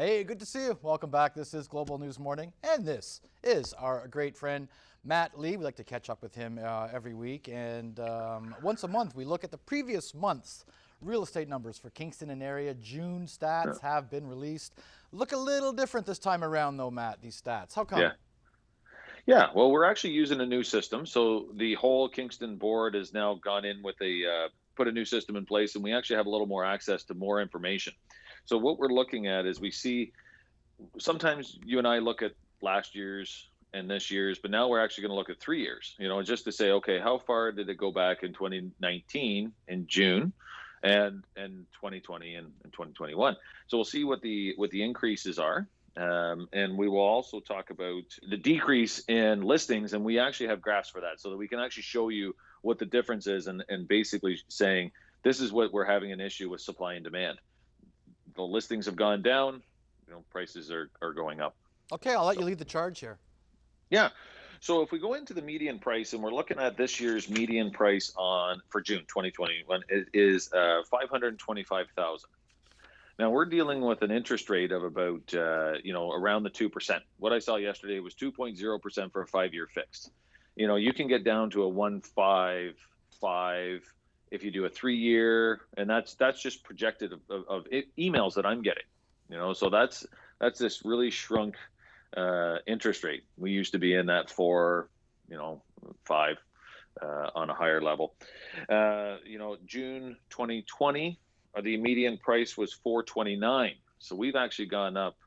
Hey, good to see you. Welcome back. This is Global News Morning, and this is our great friend Matt Lee. We like to catch up with him every week, and once a month we look at the previous month's real estate numbers for Kingston and area. June Yeah. stats have been released. Look a little different this time around, though, Matt. These stats. How come? Yeah. Yeah. Well, we're actually using a new system. So the whole Kingston board has now gone in with put a new system in place, and we actually have a little more access to more information. So what we're looking at is we see sometimes you and I look at last year's and this year's, but now we're actually going to look at 3 years, just to say, okay, how far did it go back in 2019 in June and 2020 and 2021. So we'll see what the increases are. And we will also talk about the decrease in listings, and we actually have graphs for that so that we can actually show you what the difference is, and basically saying this is what we're having an issue with: supply and demand. The listings have gone down, prices are going up. Okay, I'll let you So lead the charge here. yeah. So if we go into the median price, and we're looking at this year's median price on for June 2021, it is 525,000. Now we're dealing with an interest rate of about around the 2%. What I saw yesterday was 2.0% for a 5-year fixed. You can get down to a 1.55 if you do a 3-year, and that's just projected of emails that I'm getting. So that's this really shrunk interest rate. We used to be in that 4, 5 on a higher level. June 2020. The median price was 429, so we've actually gone up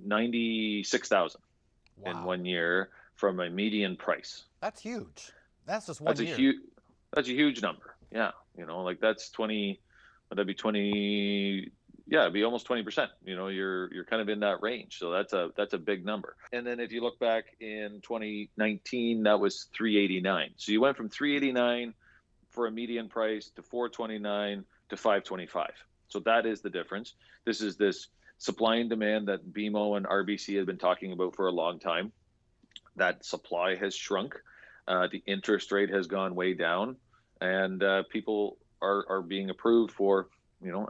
96,000 in Wow, 1 year from a median price. that's huge. That's just one That's a year. huge that's a huge number. Yeah, like that's 20. That'd be 20. Yeah, it'd be almost 20%. You're kind of in that range, so that's a big number. And then if you look back in 2019, that was 389. So you went from 389 for a median price to 429 to 525. So that is the difference. This is this supply and demand that BMO and RBC have been talking about for a long time. That supply has shrunk. The interest rate has gone way down, and people are being approved for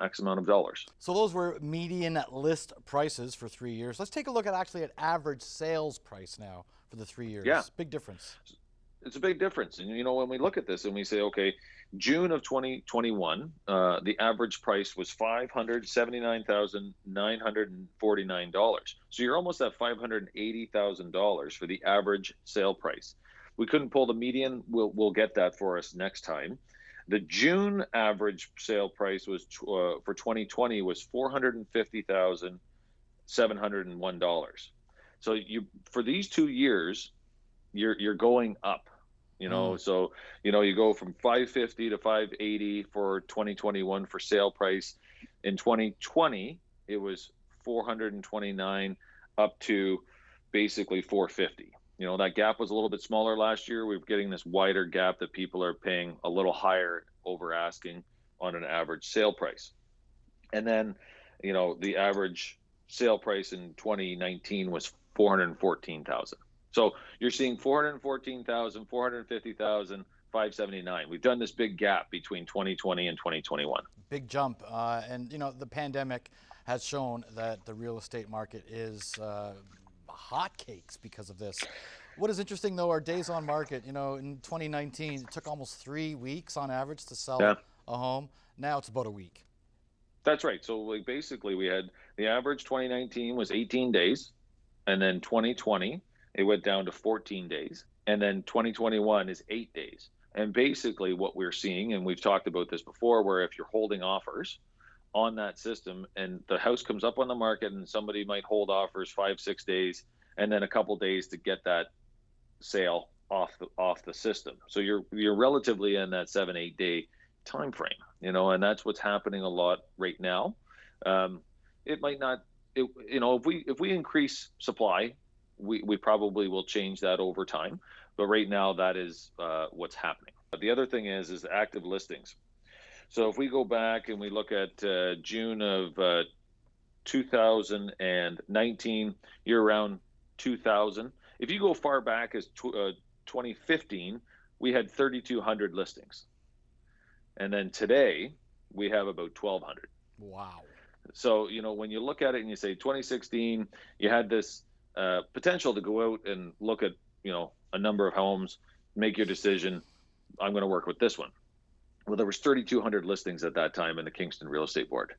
X amount of dollars. So those were median list prices for 3 years. Let's take a look at average sales price now for the 3 years. Yeah, Big difference. it's a big difference. And when we look at this and we say, okay, June of 2021, the average price was $579,949. So you're almost at $580,000 for the average sale price. We couldn't pull the median. We'll get that for us next time. The June average sale price was for 2020 was $450,701. So for these 2 years, you're going up. Mm. So you go from 550 to 580 for 2021 for sale price. In 2020 it was 429 up to basically 450. That gap was a little bit smaller last year. We're getting this wider gap that people are paying a little higher over asking on an average sale price. And then the average sale price in 2019 was 414,000. So you're seeing 414,000, 450,000, 579. We've done this big gap between 2020 and 2021. Big jump. And the pandemic has shown that the real estate market is hotcakes because of this. What is interesting, though, our days on market, in 2019, it took almost 3 weeks on average to sell Yeah, a home. Now it's about a week. that's right. So basically we had the average 2019 was 18 days, and then 2020 it went down to 14 days, and then 2021 is 8 days. And basically what we're seeing, and we've talked about this before, where if you're holding offers on that system and the house comes up on the market and somebody might hold offers 5-6 days and then a couple days to get that sale off the system. So you're relatively in that 7-8 day time frame, and that's what's happening a lot right now. It might not, if we increase supply, we probably will change that over time. But right now, that is what's happening. The other thing is active listings. So if we go back and we look at June of 2019, you're around 2,000. If you go far back as 2015, we had 3,200 listings. And then today, we have about 1,200. Wow. So, when you look at it and you say 2016, you had this potential to go out and look at, a number of homes, make your decision. I'm going to work with this one. Well, there was 3,200 listings at that time in the Kingston Real Estate Board.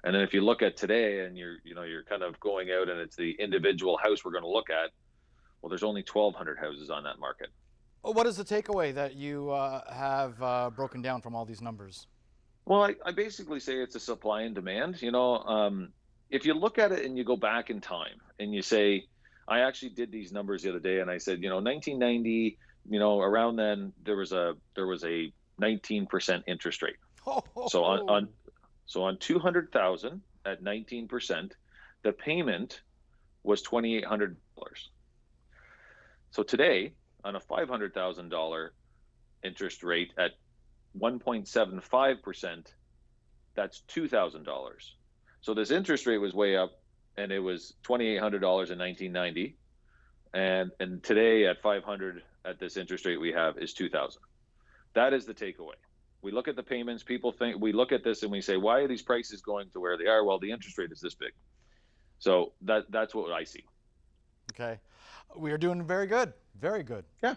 And then if you look at today and you're kind of going out and it's the individual house we're going to look at, well, there's only 1,200 houses on that market. What is the takeaway that you have broken down from all these numbers? Well, I basically say it's a supply and demand. If you look at it and you go back in time and you say, I actually did these numbers the other day, and I said, 1990, around then there was a 19% interest rate. So on 200,000 at 19%, the payment was $2,800. So today, on a $500,000 interest rate at 1.75%, that's $2,000. So this interest rate was way up, and it was $2,800 in 1990, and today at 500 at this interest rate we have is 2,000. That is the takeaway. We look at the payments. People think we look at this and we say, why are these prices going to where they are? Well, the interest rate is this big. So that's what I see. Okay, we are doing very good. Very good. Yeah.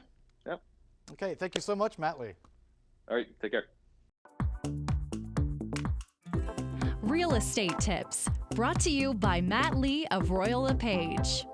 Okay, thank you so much, Matt Lee. All right, take care. Real Estate Tips, brought to you by Matt Lee of Royal LePage.